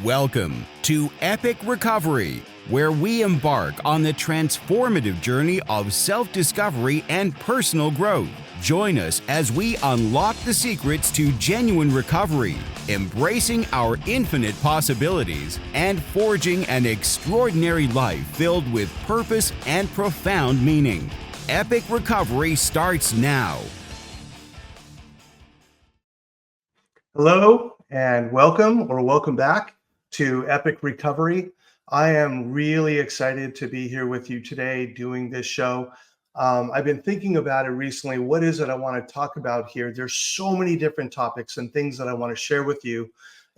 Welcome to Epic Recovery, where we embark on the transformative journey of self-discovery and personal growth. Join us as we unlock the secrets to genuine recovery, embracing our infinite possibilities, and forging an extraordinary life filled with purpose and profound meaning. Epic Recovery starts now. Hello and welcome back to Epic Recovery. I am really excited to be here with you today doing this show. I've been thinking about it recently. What is it I want to talk about here? There's so many different topics and things that I want to share with you.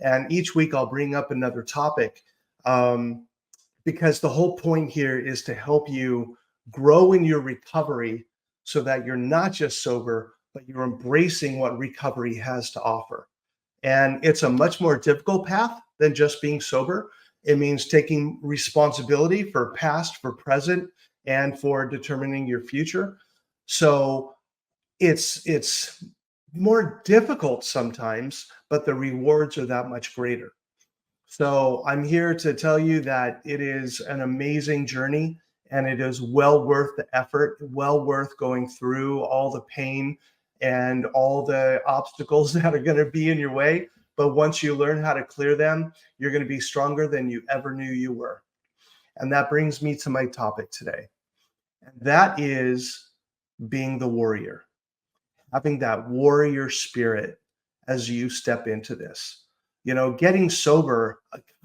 And each week I'll bring up another topic because the whole point here is to help you grow in your recovery so that you're not just sober, but you're embracing what recovery has to offer. And it's a much more difficult path than just being sober. It means taking responsibility for past, for present, and for determining your future. So it's more difficult sometimes, but the rewards are that much greater. So I'm here to tell you that it is an amazing journey and it is well worth the effort, well worth going through all the pain and all the obstacles that are going to be in your way. But once you learn how to clear them, you're going to be stronger than you ever knew you were. And that brings me to my topic today. And that is being the warrior, having that warrior spirit as you step into this. You know, getting sober,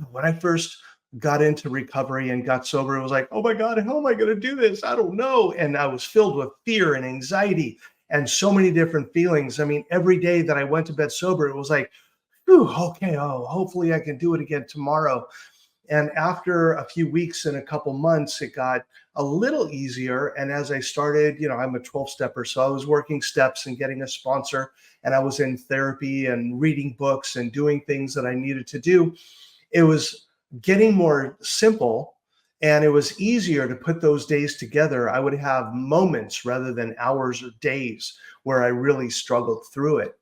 when I first got into recovery and got sober, it was like, oh my God, how am I going to do this? I don't know. And I was filled with fear and anxiety and so many different feelings. I mean, every day that I went to bed sober, it was like, whew, okay, oh, hopefully I can do it again tomorrow. And after a few weeks and a couple months, it got a little easier. And as I started, you know, I'm a 12-stepper, so I was working steps and getting a sponsor, and I was in therapy and reading books and doing things that I needed to do. It was getting more simple and it was easier to put those days together. I would have moments rather than hours or days where I really struggled through it.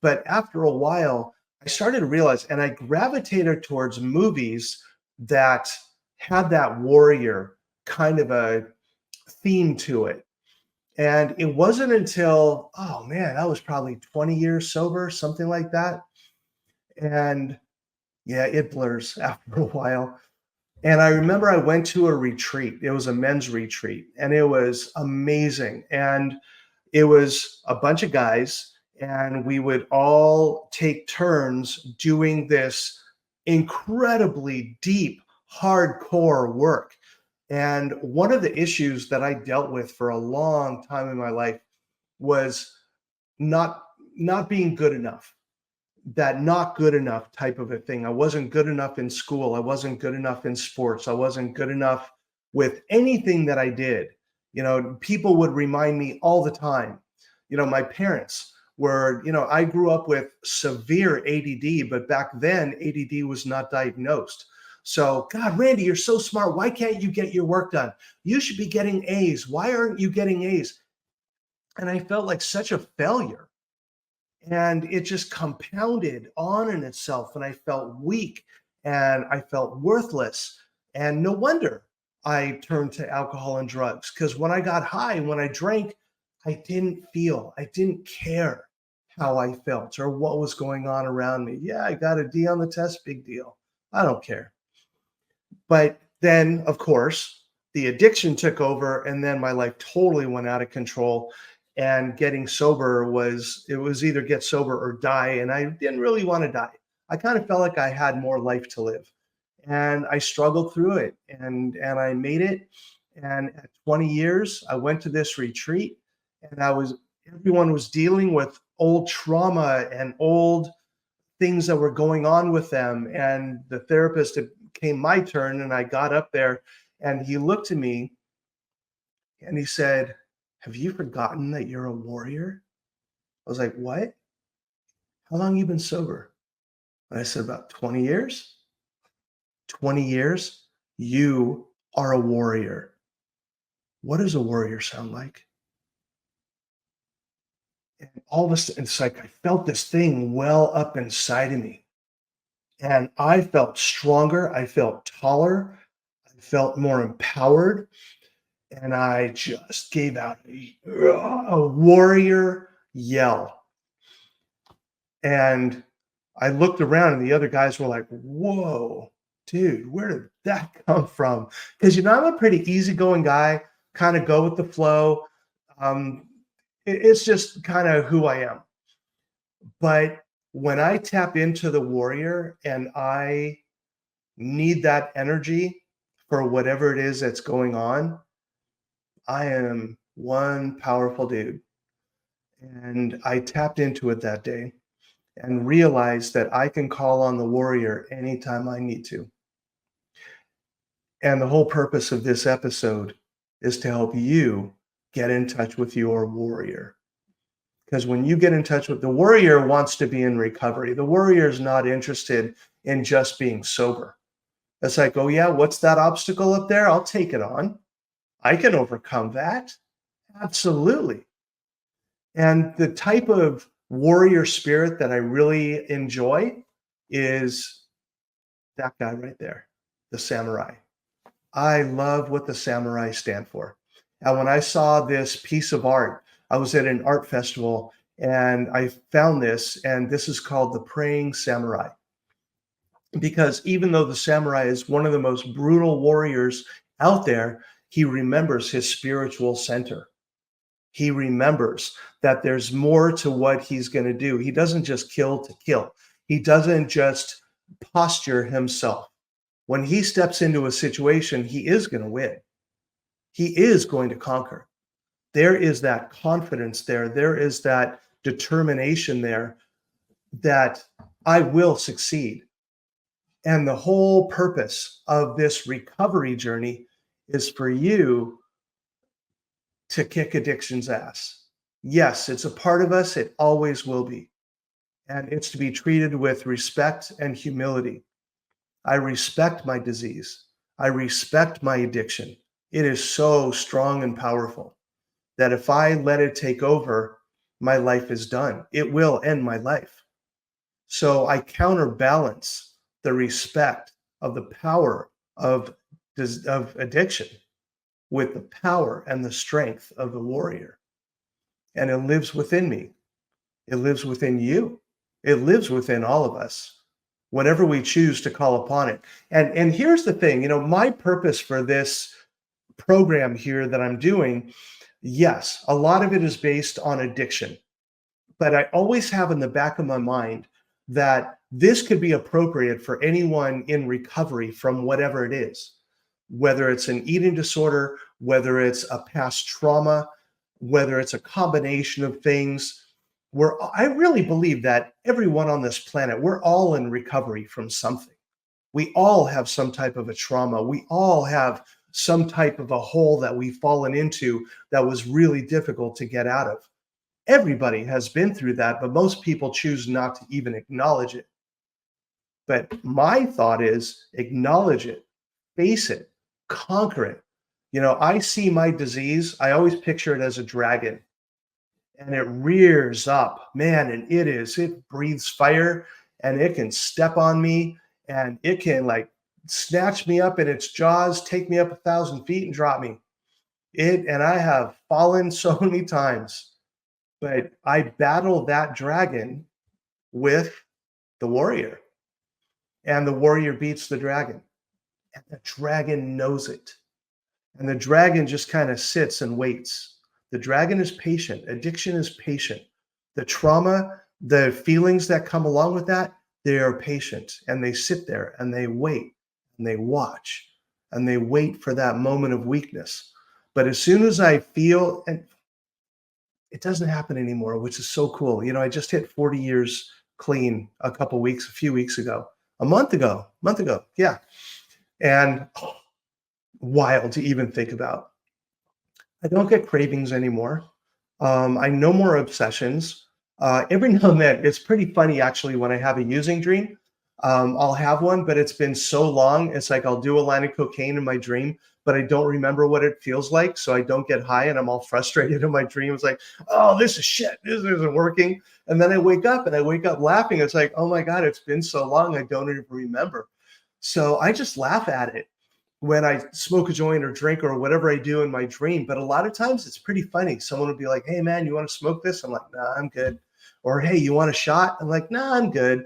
But after a while, I started to realize, and I gravitated towards movies that had that warrior kind of a theme to it. And it wasn't until, oh man, I was probably 20 years sober, something like that. And yeah, it blurs after a while. And I remember I went to a retreat. It was a men's retreat, and it was amazing. And it was a bunch of guys, and we would all take turns doing this incredibly deep, hardcore work. And one of the issues that I dealt with for a long time in my life was not not being good enough, that not good enough type of a thing. I wasn't good enough in school. I wasn't good enough in sports. I wasn't good enough with anything that I did. You know, people would remind me all the time. You know, my parents were, you know, I grew up with severe ADD, but back then ADD was not diagnosed. So, God, Randy, you're so smart. Why can't you get your work done? You should be getting A's. Why aren't you getting A's? And I felt like such a failure, and it just compounded on in itself, and I felt weak and I felt worthless. And no wonder I turned to alcohol and drugs, because when I got high, when I drank, I didn't care how I felt or what was going on around me. Yeah, I got a D on the test, big deal. I don't care. But then, of course, the addiction took over, and then my life totally went out of control. And getting sober was, it was either get sober or die. And I didn't really want to die. I kind of felt like I had more life to live. And I struggled through it, and I made it. And at 20 years, I went to this retreat, and everyone was dealing with old trauma and old things that were going on with them. And the therapist, it came my turn, and I got up there, and he looked at me and he said, have you forgotten that you're a warrior? I was like, what? How long you been sober? And I said, about 20 years. 20 years? You are a warrior. What does a warrior sound like? And all of a sudden, it's like I felt this thing well up inside of me. And I felt stronger. I felt taller. I felt more empowered. And I just gave out a warrior yell. And I looked around and the other guys were like, whoa, dude, where did that come from? Because, I'm a pretty easygoing guy, kind of go with the flow. Um, it's just kind of who I am. But when I tap into the warrior and I need that energy for whatever it is that's going on, I am one powerful dude. And I tapped into it that day and realized that I can call on the warrior anytime I need to. And the whole purpose of this episode is to help you get in touch with your warrior. Because when you get in touch with the warrior, wants to be in recovery. The warrior is not interested in just being sober. It's like, oh yeah, what's that obstacle up there? I'll take it on. I can overcome that. Absolutely. And the type of warrior spirit that I really enjoy is that guy right there, the samurai. I love what the samurai stand for. And when I saw this piece of art, I was at an art festival and I found this, and this is called the Praying Samurai. Because even though the samurai is one of the most brutal warriors out there, he remembers his spiritual center. He remembers that there's more to what he's going to do. He doesn't just kill to kill. He doesn't just posture himself. When he steps into a situation, he is going to win. He is going to conquer. There is that confidence there. There is that determination there that I will succeed. And the whole purpose of this recovery journey is for you to kick addiction's ass. Yes, it's a part of us. It always will be. And it's to be treated with respect and humility. I respect my disease. I respect my addiction. It is so strong and powerful that if I let it take over, my life is done. It will end my life. So I counterbalance the respect of the power of addiction with the power and the strength of the warrior. And it lives within me. It lives within you. It lives within all of us whenever we choose to call upon it. And here's the thing, my purpose for this program here that I'm doing, yes, a lot of it is based on addiction. But I always have in the back of my mind that this could be appropriate for anyone in recovery from whatever it is, whether it's an eating disorder, whether it's a past trauma, whether it's a combination of things. I really believe that everyone on this planet, we're all in recovery from something. We all have some type of a trauma. We all have some type of a hole that we've fallen into that was really difficult to get out of. Everybody has been through that, but most people choose not to even acknowledge it. But my thought is acknowledge it, face it, conquer it. I see my disease, I always picture it as a dragon, and it rears up, man, and it breathes fire, and it can step on me, and it can like snatch me up in its jaws, take me up 1,000 feet and drop me. And I have fallen so many times, but I battle that dragon with the warrior, and the warrior beats the dragon, and the dragon knows it. And the dragon just kind of sits and waits. The dragon is patient. Addiction is patient. The trauma, the feelings that come along with that, they are patient, and they sit there and they wait and they watch and they wait for that moment of weakness. But as soon as I feel, and it doesn't happen anymore, which is so cool. I just hit 40 years clean a few weeks ago, a month ago, yeah. And wild to even think about. I don't get cravings anymore. I no more obsessions. Every now and then, it's pretty funny actually when I have a using dream. I'll have one, but it's been so long. It's like I'll do a line of cocaine in my dream, but I don't remember what it feels like. So I don't get high and I'm all frustrated in my dream. It's like, oh, this is shit. This isn't working. And then I wake up and I wake up laughing. It's like, oh my God, it's been so long. I don't even remember. So I just laugh at it when I smoke a joint or drink or whatever I do in my dream. But a lot of times it's pretty funny. Someone would be like, hey, man, you want to smoke this? I'm like, nah, I'm good. Or, hey, you want a shot? I'm like, nah, I'm good.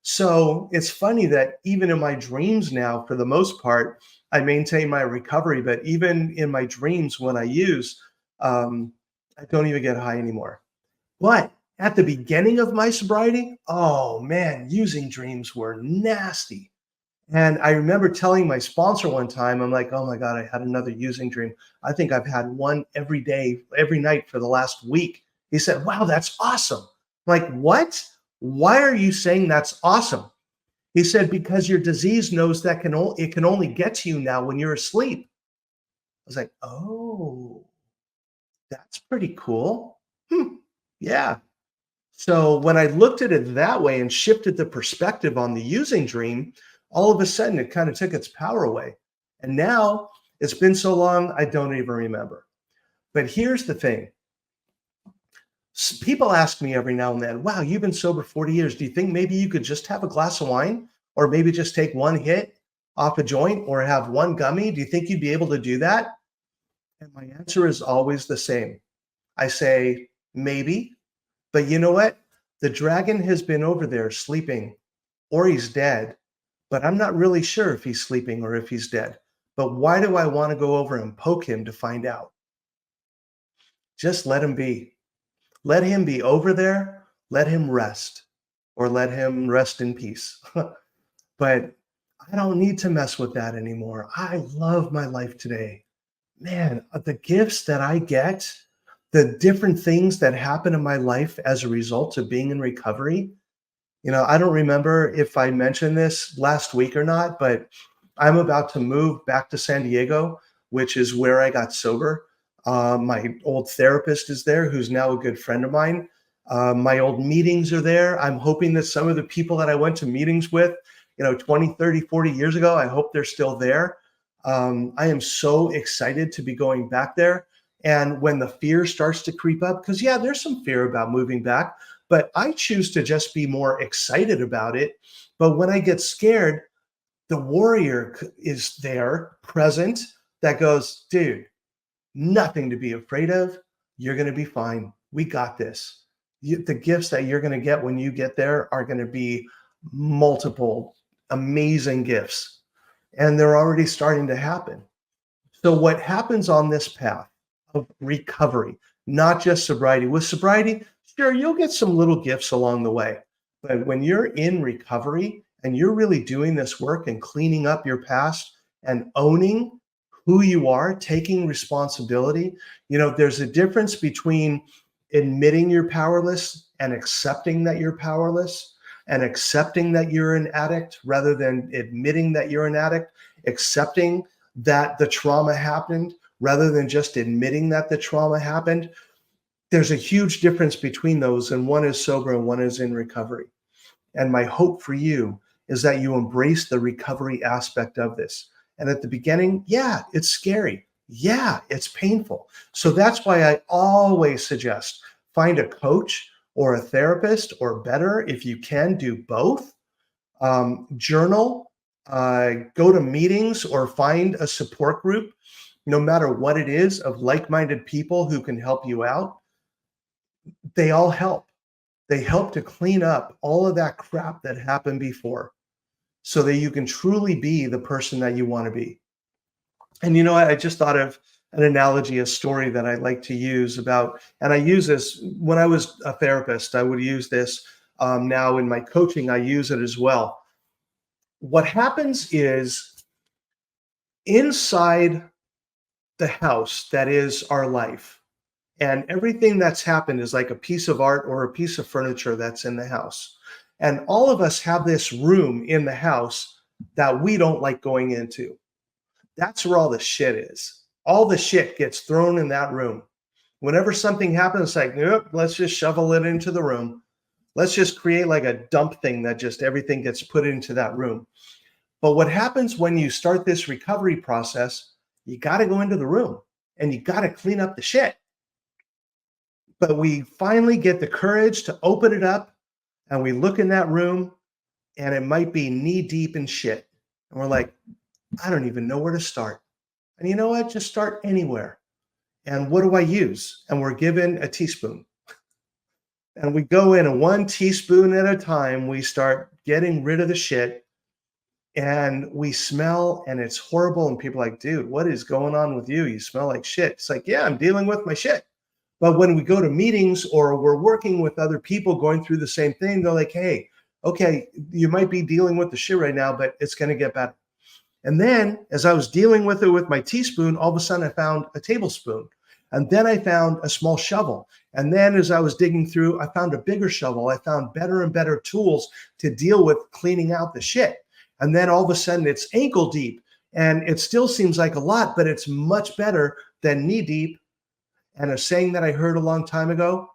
So it's funny that even in my dreams now, for the most part, I maintain my recovery. But even in my dreams, when I use, I don't even get high anymore. But at the beginning of my sobriety, oh man, using dreams were nasty. And I remember telling my sponsor one time, I'm like, oh my God, I had another using dream. I think I've had one every day, every night for the last week. He said, wow, that's awesome. I'm like, what? Why are you saying that's awesome? He said, because your disease knows that it can only get to you now when you're asleep. I was like, oh, that's pretty cool. Yeah. So when I looked at it that way and shifted the perspective on the using dream, all of a sudden it kind of took its power away. And now it's been so long, I don't even remember. But here's the thing. People ask me every now and then, wow, you've been sober 40 years. Do you think maybe you could just have a glass of wine or maybe just take one hit off a joint or have one gummy? Do you think you'd be able to do that? And my answer is always the same. I say, maybe. But you know what? The dragon has been over there sleeping, or he's dead, but I'm not really sure if he's sleeping or if he's dead. But why do I want to go over and poke him to find out? Just let him be. Let him be over there. Let him rest, or let him rest in peace. But I don't need to mess with that anymore. I love my life today. Man, the gifts that I get, the different things that happen in my life as a result of being in recovery. I don't remember if I mentioned this last week or not, but I'm about to move back to San Diego, which is where I got sober. My old therapist is there, who's now a good friend of mine. My old meetings are there. I'm hoping that some of the people that I went to meetings with, 20, 30, 40 years ago, I hope they're still there. I am so excited to be going back there. And when the fear starts to creep up, because yeah, there's some fear about moving back, but I choose to just be more excited about it. But when I get scared, the warrior is there present that goes, dude, nothing to be afraid of. You're going to be fine. We got this. The gifts that you're going to get when you get there are going to be multiple amazing gifts. And they're already starting to happen. So, what happens on this path of recovery, not just sobriety? With sobriety, sure, you'll get some little gifts along the way. But when you're in recovery and you're really doing this work and cleaning up your past and owning who you are, taking responsibility, there's a difference between admitting you're powerless and accepting that you're powerless and accepting that you're an addict rather than admitting that you're an addict, accepting that the trauma happened rather than just admitting that the trauma happened. There's a huge difference between those, and one is sober and one is in recovery. And my hope for you is that you embrace the recovery aspect of this. And at the beginning, yeah, it's scary. Yeah, it's painful. So that's why I always suggest find a coach or a therapist, or better, if you can, do both. Journal, go to meetings, or find a support group, no matter what it is, of like-minded people who can help you out. They all help. They help to clean up all of that crap that happened before so that you can truly be the person that you want to be. And I just thought of an analogy, a story that I like to use about, and I use this when I was a therapist, I would use this. Now in my coaching, I use it as well. What happens is inside the house that is our life, and everything that's happened is like a piece of art or a piece of furniture that's in the house. And all of us have this room in the house that we don't like going into. That's where all the shit is. All the shit gets thrown in that room. Whenever something happens, it's like, nope, let's just shovel it into the room. Let's just create like a dump thing that just everything gets put into that room. But what happens when you start this recovery process, you got to go into the room and you got to clean up the shit. But we finally get the courage to open it up and we look in that room and it might be knee deep in shit. And we're like, I don't even know where to start. And you know what? Just start anywhere. And what do I use? And we're given a teaspoon. And we go in and 1 teaspoon at a time, we start getting rid of the shit and we smell and it's horrible. And people are like, dude, what is going on with you? You smell like shit. It's like, yeah, I'm dealing with my shit. But when we go to meetings or we're working with other people going through the same thing, they're like, hey, okay, you might be dealing with the shit right now, but it's going to get better. And then as I was dealing with it with my teaspoon, all of a sudden I found a tablespoon. And then I found a small shovel. And then as I was digging through, I found a bigger shovel. I found better and better tools to deal with cleaning out the shit. And then all of a sudden it's ankle deep. And it still seems like a lot, but it's much better than knee deep. And a saying that I heard a long time ago,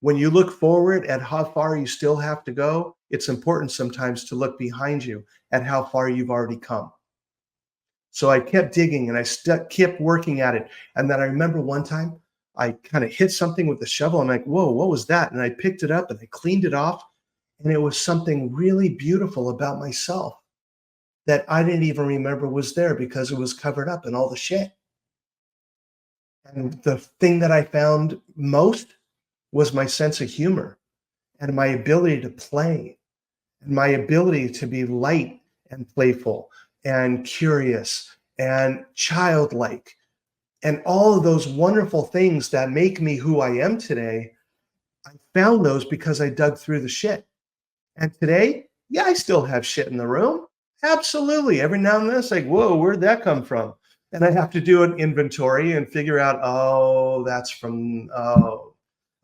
when you look forward at how far you still have to go, it's important sometimes to look behind you at how far you've already come. So I kept digging and I kept working at it. And then I remember one time I kind of hit something with the shovel. I'm like, whoa, what was that? And I picked it up and I cleaned it off. And it was something really beautiful about myself that I didn't even remember was there because it was covered up in all the shit. And the thing that I found most was my sense of humor and my ability to play and my ability to be light and playful and curious and childlike and all of those wonderful things that make me who I am today. I found those because I dug through the shit. And today, yeah, I still have shit in the room. Absolutely. Every now and then it's like, whoa, where'd that come from? And I have to do an inventory and figure out, oh, that's from, oh,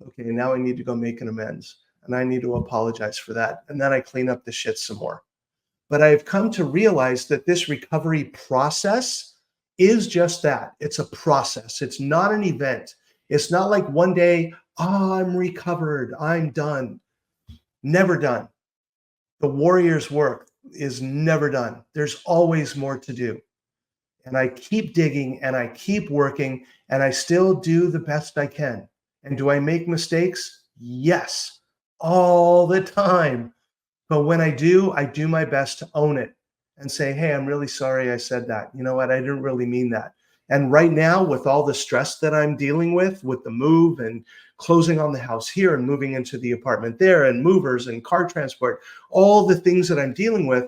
okay, now I need to go make an amends and I need to apologize for that. And then I clean up the shit some more. But I've come to realize that this recovery process is just that. It's a process. It's not an event. It's not like one day, oh, I'm recovered, I'm done. Never done. The warrior's work is never done. There's always more to do. And I keep digging and I keep working and I still do the best I can. And do I make mistakes? Yes, all the time. But when I do my best to own it and say, hey, I'm really sorry I said that. You know what? I didn't really mean that. And right now, with all the stress that I'm dealing with the move and closing on the house here and moving into the apartment there and movers and car transport, all the things that I'm dealing with,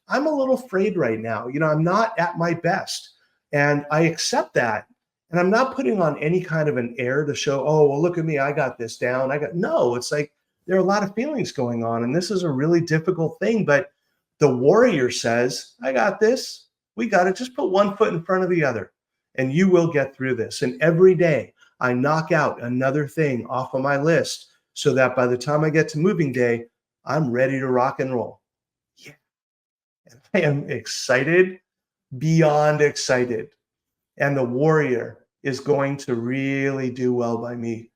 I'm a little afraid right now. You know, I'm not at my best. And I accept that. And I'm not putting on any kind of an air to show, oh, well, look at me. I got this down. No, it's like, there are a lot of feelings going on, and this is a really difficult thing. But the warrior says, I got this. We got to just put one foot in front of the other, and you will get through this. And every day I knock out another thing off of my list so that by the time I get to moving day, I'm ready to rock and roll. Yeah. And I am excited, beyond excited. And the warrior is going to really do well by me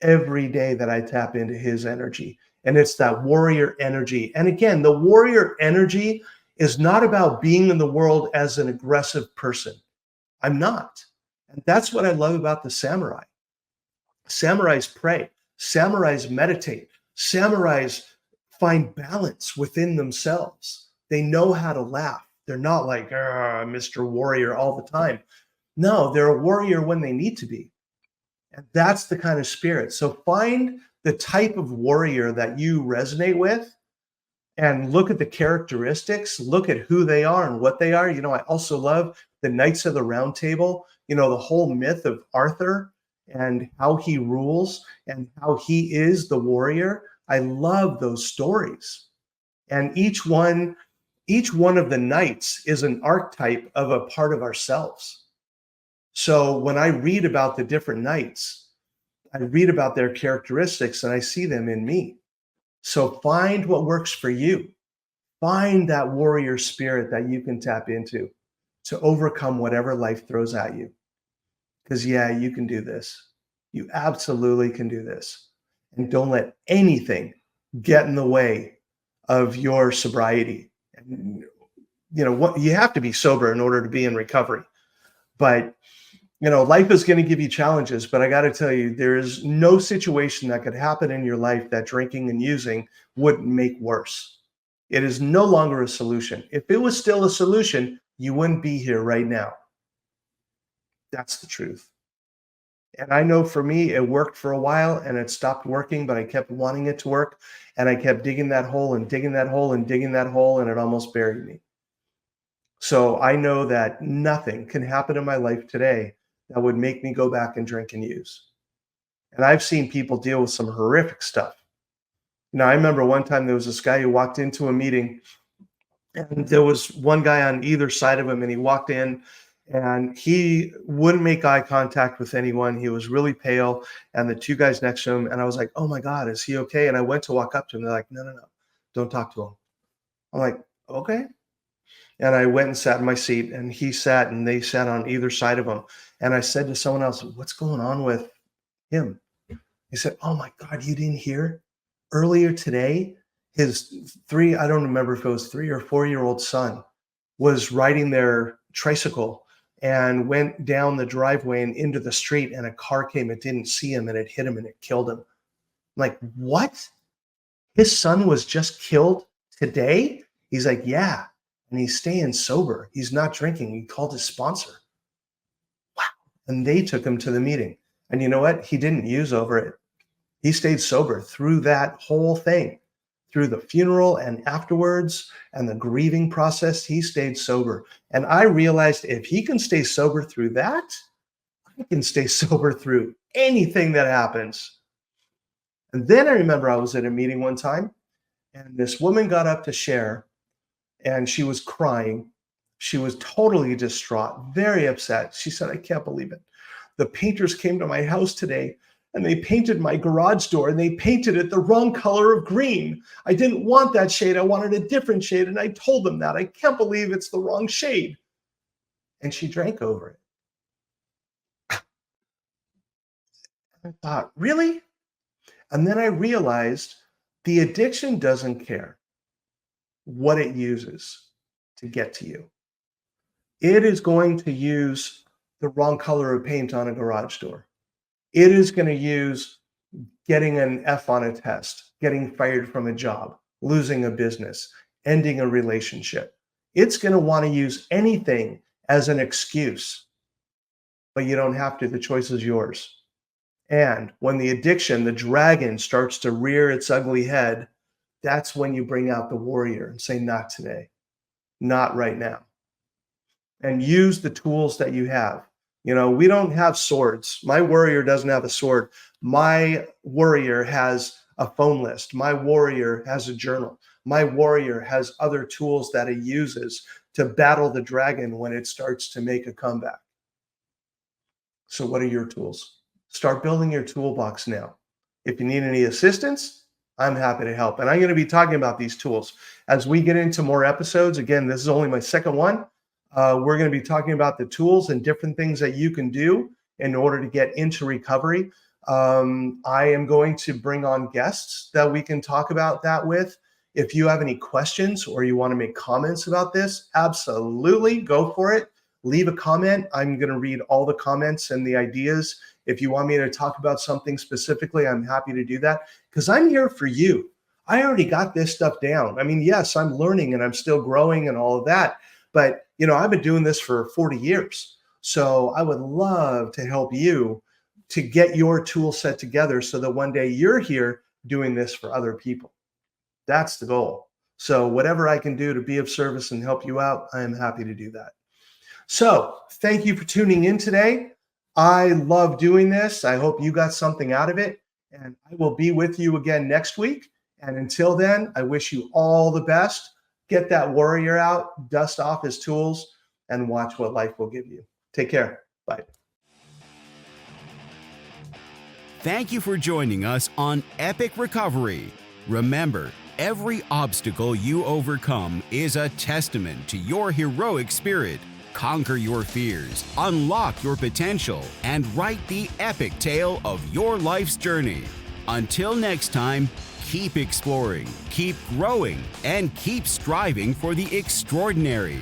every day that I tap into his energy. And it's that warrior energy. And again, the warrior energy is not about being in the world as an aggressive person. I'm not. And that's what I love about the samurai. Samurais pray, samurais meditate, samurais find balance within themselves. They know how to laugh. They're not like, Mr. Warrior all the time. No, they're a warrior when they need to be. And that's the kind of spirit. So find the type of warrior that you resonate with and look at the characteristics, look at who they are and what they are. You know, I also love the Knights of the Round Table, you know, the whole myth of Arthur and how he rules and how he is the warrior. I love those stories. And each one of the knights is an archetype of a part of ourselves. So when I read about the different knights, I read about their characteristics and I see them in me. So find what works for you. Find that warrior spirit that you can tap into to overcome whatever life throws at you. Because yeah, you can do this. You absolutely can do this. And don't let anything get in the way of your sobriety. And, what you have to be sober in order to be in recovery. But, life is going to give you challenges. But I got to tell you, there is no situation that could happen in your life that drinking and using wouldn't make worse. It is no longer a solution. If it was still a solution, you wouldn't be here right now. That's the truth. And I know for me, it worked for a while and it stopped working, but I kept wanting it to work. And I kept digging that hole and digging that hole and digging that hole, and it almost buried me. So I know that nothing can happen in my life today that would make me go back and drink and use. And I've seen people deal with some horrific stuff. I remember one time there was this guy who walked into a meeting, and there was one guy on either side of him, and he walked in and he wouldn't make eye contact with anyone. He was really pale, and the two guys next to him, and I was like, oh my God, is he okay? And I went to walk up to him. They're like, no, no, no, don't talk to him. I'm like, okay. And I went and sat in my seat, and he sat, and they sat on either side of him. And I said to someone else, what's going on with him? He said, oh my God, you didn't hear? Earlier today, his I don't remember if it was 3 or 4-year-old son was riding their tricycle and went down the driveway and into the street, and a car came, it didn't see him, and it hit him and it killed him. I'm like, what? His son was just killed today? He's like, yeah. And he's staying sober. He's not drinking. He called his sponsor. Wow. And they took him to the meeting. And you know what? He didn't use over it. He stayed sober through that whole thing, through the funeral and afterwards and the grieving process. He stayed sober. And I realized if he can stay sober through that, I can stay sober through anything that happens. And then I remember I was at a meeting one time, and this woman got up to share, and she was crying. She was totally distraught, very upset. She said, I can't believe it. The painters came to my house today, and they painted my garage door, and they painted it the wrong color of green. I didn't want that shade. I wanted a different shade, and I told them that. I can't believe it's the wrong shade. And she drank over it. I thought, really? And then I realized the addiction doesn't care what it uses to get to you. It is going to use the wrong color of paint on a garage door. It is going to use getting an F on a test, getting fired from a job, losing a business, ending a relationship. It's going to want to use anything as an excuse, but you don't have to. The choice is yours. And when the addiction, the dragon, starts to rear its ugly head, that's when you bring out the warrior and say, not today, not right now. And use the tools that you have. We don't have swords. My warrior doesn't have a sword. My warrior has a phone list. My warrior has a journal. My warrior has other tools that he uses to battle the dragon when it starts to make a comeback. So what are your tools? Start building your toolbox now. If you need any assistance, I'm happy to help. And I'm going to be talking about these tools as we get into more episodes. Again, this is only my second one. We're going to be talking about the tools and different things that you can do in order to get into recovery. I am going to bring on guests that we can talk about that with. If you have any questions or you want to make comments about this, absolutely go for it. Leave a comment. I'm going to read all the comments and the ideas. If you want me to talk about something specifically, I'm happy to do that because I'm here for you. I already got this stuff down. I mean, yes, I'm learning and I'm still growing and all of that. But, I've been doing this for 40 years. So I would love to help you to get your tool set together so that one day you're here doing this for other people. That's the goal. So whatever I can do to be of service and help you out, I am happy to do that. So thank you for tuning in today. I love doing this. I hope you got something out of it. And I will be with you again next week. And until then, I wish you all the best. Get that warrior out, dust off his tools, and watch what life will give you. Take care. Bye. Thank you for joining us on Epic Recovery. Remember, every obstacle you overcome is a testament to your heroic spirit. Conquer your fears, unlock your potential, and write the epic tale of your life's journey. Until next time, keep exploring, keep growing, and keep striving for the extraordinary.